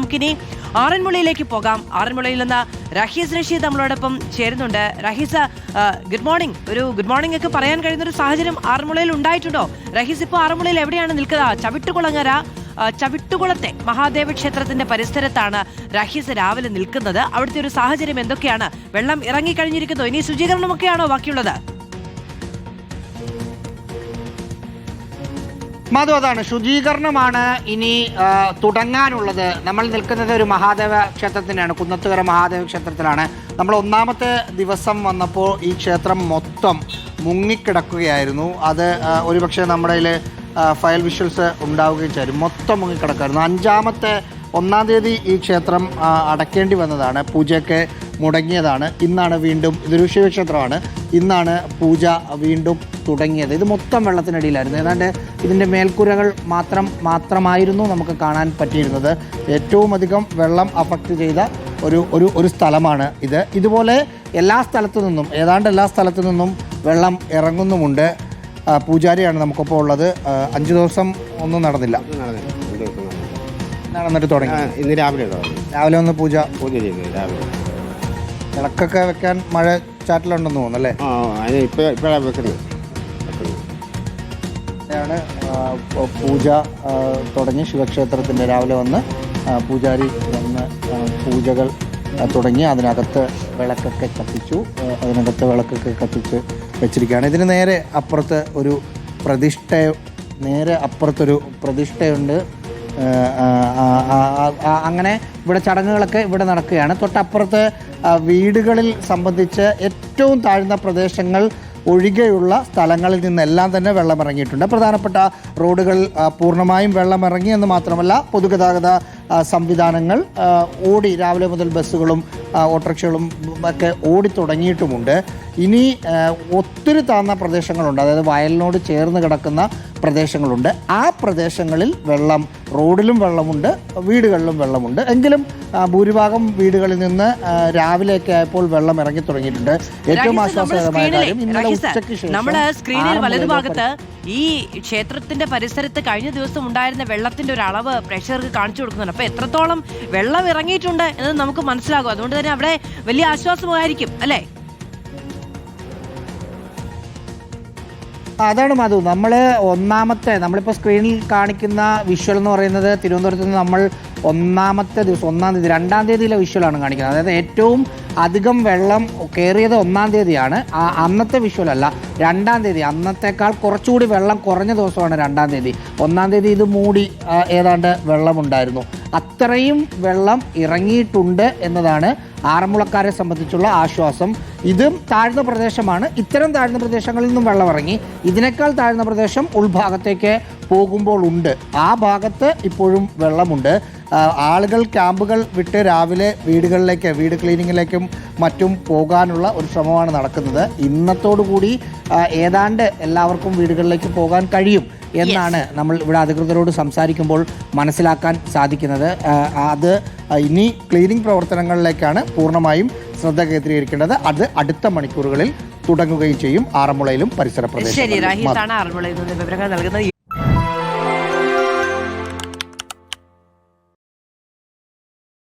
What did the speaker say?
നമുക്കിനി ആറന്മുളയിലേക്ക് പോകാം. ആറന്മുളയിൽ നിന്ന് റഹീസ് റഷീദ് നമ്മളോടൊപ്പം ചേരുന്നുണ്ട്. Rahees, good morning. ഒരു ഗുഡ് മോർണിംഗ് ഒക്കെ പറയാൻ കഴിയുന്ന ഒരു സാഹചര്യം ആറന്മുളയിൽ ഉണ്ടായിട്ടുണ്ടോ? റഹീസ് ഇപ്പോൾ ആറന്മുളയിൽ എവിടെയാണ് നിൽക്കുന്നത്? ചവിട്ടുകുളത്തെ മഹാദേവ ക്ഷേത്രത്തിന്റെ പരിസരത്താണ് റഹീസ് രാവിലെ നിൽക്കുന്നത്. അവിടുത്തെ ഒരു സാഹചര്യം എന്തൊക്കെയാണ്? വെള്ളം ഇറങ്ങിക്കഴിഞ്ഞിരിക്കുന്നു, ഇനി ശുചീകരണമൊക്കെയാണോ ബാക്കിയുള്ളത്? മധു, അതാണ്, ശുചീകരണമാണ് ഇനി തുടങ്ങാനുള്ളത്. നമ്മൾ നിൽക്കുന്നത് ഒരു മഹാദേവ ക്ഷേത്രത്തിനാണ്, കുന്നത്തുകര മഹാദേവ ക്ഷേത്രത്തിലാണ്. നമ്മൾ ഒന്നാമത്തെ ദിവസം വന്നപ്പോൾ ഈ ക്ഷേത്രം മൊത്തം മുങ്ങിക്കിടക്കുകയായിരുന്നു. അത് ഒരുപക്ഷെ നമ്മുടെ കയ്യിൽ ഫയൽ വിഷ്വൽസ് ഉണ്ടാവുകയും ചെയ്യും. മൊത്തം മുങ്ങിക്കിടക്കായിരുന്നു. 1-ാം തീയതി ഈ ക്ഷേത്രം അടയ്ക്കേണ്ടി വന്നതാണ്. പൂജയൊക്കെ മുടങ്ങിയതാണ്. ഇന്നാണ് വീണ്ടും, ഇതൊരു ശിവക്ഷേത്രമാണ്, ഇന്നാണ് പൂജ വീണ്ടും തുടങ്ങിയത്. ഇത് മൊത്തം വെള്ളത്തിനടിയിലായിരുന്നു. ഏതാണ്ട് ഇതിൻ്റെ മേൽക്കൂരകൾ മാത്രമായിരുന്നു നമുക്ക് കാണാൻ പറ്റിയിരുന്നത്. ഏറ്റവും അധികം വെള്ളം അഫക്റ്റ് ചെയ്ത ഒരു സ്ഥലമാണ് ഇത്. ഇതുപോലെ ഏതാണ്ട് എല്ലാ സ്ഥലത്തു നിന്നും വെള്ളം ഇറങ്ങുന്നുമുണ്ട്. പൂജാരിയാണ് നമുക്കൊപ്പം ഉള്ളത്. 5 ദിവസം ഒന്നും നടന്നില്ല. നടന്നിട്ട് തുടങ്ങി. ഇന്ന് രാവിലെ ഒന്ന് പൂജ ചെയ്തു. രാവിലെ വിളക്കൊക്കെ വെക്കാൻ മഴ ചാറ്റിലുണ്ടെന്ന് തോന്നുന്നു അല്ലേ? ഇപ്പോഴാണ് വെക്കുന്നത്. പൂജ തുടങ്ങി. ശിവക്ഷേത്രത്തിൻ്റെ രാവിലെ വന്ന് പൂജാരി വന്ന് പൂജകൾ തുടങ്ങി. അതിനകത്ത് വിളക്കൊക്കെ കത്തിച്ചു. വെച്ചിരിക്കുകയാണ്. ഇതിന് നേരെ അപ്പുറത്ത് ഒരു പ്രതിഷ്ഠയുണ്ട്. അങ്ങനെ ഇവിടെ ചടങ്ങുകളൊക്കെ ഇവിടെ നടക്കുകയാണ്. തൊട്ടപ്പുറത്ത് വീടുകളിൽ സംബന്ധിച്ച് ഏറ്റവും താഴ്ന്ന പ്രദേശങ്ങൾ ഒഴികെയുള്ള സ്ഥലങ്ങളിൽ നിന്നെല്ലാം തന്നെ വെള്ളമിറങ്ങിയിട്ടുണ്ട്. പ്രധാനപ്പെട്ട റോഡുകൾ പൂർണ്ണമായും വെള്ളമിറങ്ങി എന്ന് മാത്രമല്ല, പൊതുഗതാഗത സംവിധാനങ്ങൾ രാവിലെ മുതൽ ബസ്സുകളും ഓട്ടോറിക്ഷകളും ഒക്കെ ഓടി തുടങ്ങിയിട്ടുമുണ്ട്. ഇനി ഒത്തിരി താഴ്ന്ന പ്രദേശങ്ങളുണ്ട്, അതായത് വയലിനോട് ചേർന്ന് കിടക്കുന്ന പ്രദേശങ്ങളുണ്ട്. ആ പ്രദേശങ്ങളിൽ റോഡിലും വെള്ളമുണ്ട്, വീടുകളിലും വെള്ളമുണ്ട്. എങ്കിലും ഭൂരിഭാഗം വീടുകളിൽ നിന്ന് രാവിലെയൊക്കെ ആയപ്പോൾ വെള്ളം ഇറങ്ങി തുടങ്ങിയിട്ടുണ്ട്. ഏറ്റവും ആശ്വാസകരമായ കാര്യം, ഇന്നലെ ഉച്ചയ്ക്ക് ശേഷം നമ്മുടെ സ്ക്രീനിൽ വലതുഭാഗത്ത് ഈ ക്ഷേത്രത്തിന്റെ പരിസരത്ത് കഴിഞ്ഞ ദിവസം ഉണ്ടായിരുന്ന വെള്ളത്തിന്റെ ഒരു അളവ് പ്രേക്ഷകർക്ക് കാണിച്ചു കൊടുക്കുന്നുണ്ട്. അപ്പൊ എത്രത്തോളം വെള്ളം ഇറങ്ങിയിട്ടുണ്ട് എന്നത് നമുക്ക് മനസ്സിലാകും. അതുകൊണ്ട് തന്നെ അവിടെ വലിയ ആശ്വാസമായിരിക്കും അല്ലേ? അതാണ് മധു. നമ്മളിപ്പോൾ സ്ക്രീനിൽ കാണിക്കുന്ന വിഷ്വൽ എന്ന് പറയുന്നത് തിരുവനന്തപുരത്ത് നിന്ന് നമ്മൾ 1-ാം തീയതി 2-ാം തീയതിയിലെ വിഷ്വലാണ് കാണിക്കുന്നത്. അതായത് ഏറ്റവും അധികം വെള്ളം കയറിയത് 1-ാം തീയതിയാണ്. അന്നത്തെ വിഷ്വലല്ല, 2-ാം തീയതി. അന്നത്തേക്കാൾ കുറച്ചുകൂടി വെള്ളം കുറഞ്ഞ ദിവസമാണ് 2-ാം തീയതി. 1-ാം തീയതി ഇത് മൂടി ഏതാണ്ട് വെള്ളമുണ്ടായിരുന്നു. അത്രയും വെള്ളം ഇറങ്ങിയിട്ടുണ്ട് എന്നതാണ് ആറന്മുളക്കാരെ സംബന്ധിച്ചുള്ള ആശ്വാസം. ഇതും താഴ്ന്ന പ്രദേശമാണ്. ഇത്തരം താഴ്ന്ന പ്രദേശങ്ങളിൽ നിന്നും വെള്ളം ഇറങ്ങി. ഇതിനേക്കാൾ താഴ്ന്ന പ്രദേശം ഉൾഭാഗത്തേക്ക് പോകുമ്പോൾ ഉണ്ട്. ആ ഭാഗത്ത് ഇപ്പോഴും വെള്ളമുണ്ട്. ആളുകൾ ക്യാമ്പുകൾ വിട്ട് രാവിലെ വീട് ക്ലീനിങ്ങിലേക്കും മറ്റും പോകാനുള്ള ഒരു ശ്രമമാണ് നടക്കുന്നത്. ഇന്നത്തോടുകൂടി ഏതാണ്ട് എല്ലാവർക്കും വീടുകളിലേക്ക് പോകാൻ കഴിയും എന്നാണ് നമ്മൾ ഇവിടെ അധികൃതരോട് സംസാരിക്കുമ്പോൾ മനസ്സിലാക്കാൻ സാധിക്കുന്നത്. അത് ഇനി ക്ലീനിങ് പ്രവർത്തനങ്ങളിലേക്കാണ് പൂർണ്ണമായും ശ്രദ്ധ കേന്ദ്രീകരിക്കേണ്ടത്. അത് അടുത്ത മണിക്കൂറുകളിൽ തുടങ്ങുകയും ചെയ്യും ആറന്മുളയിലും പരിസര പ്രദേശങ്ങളിലും.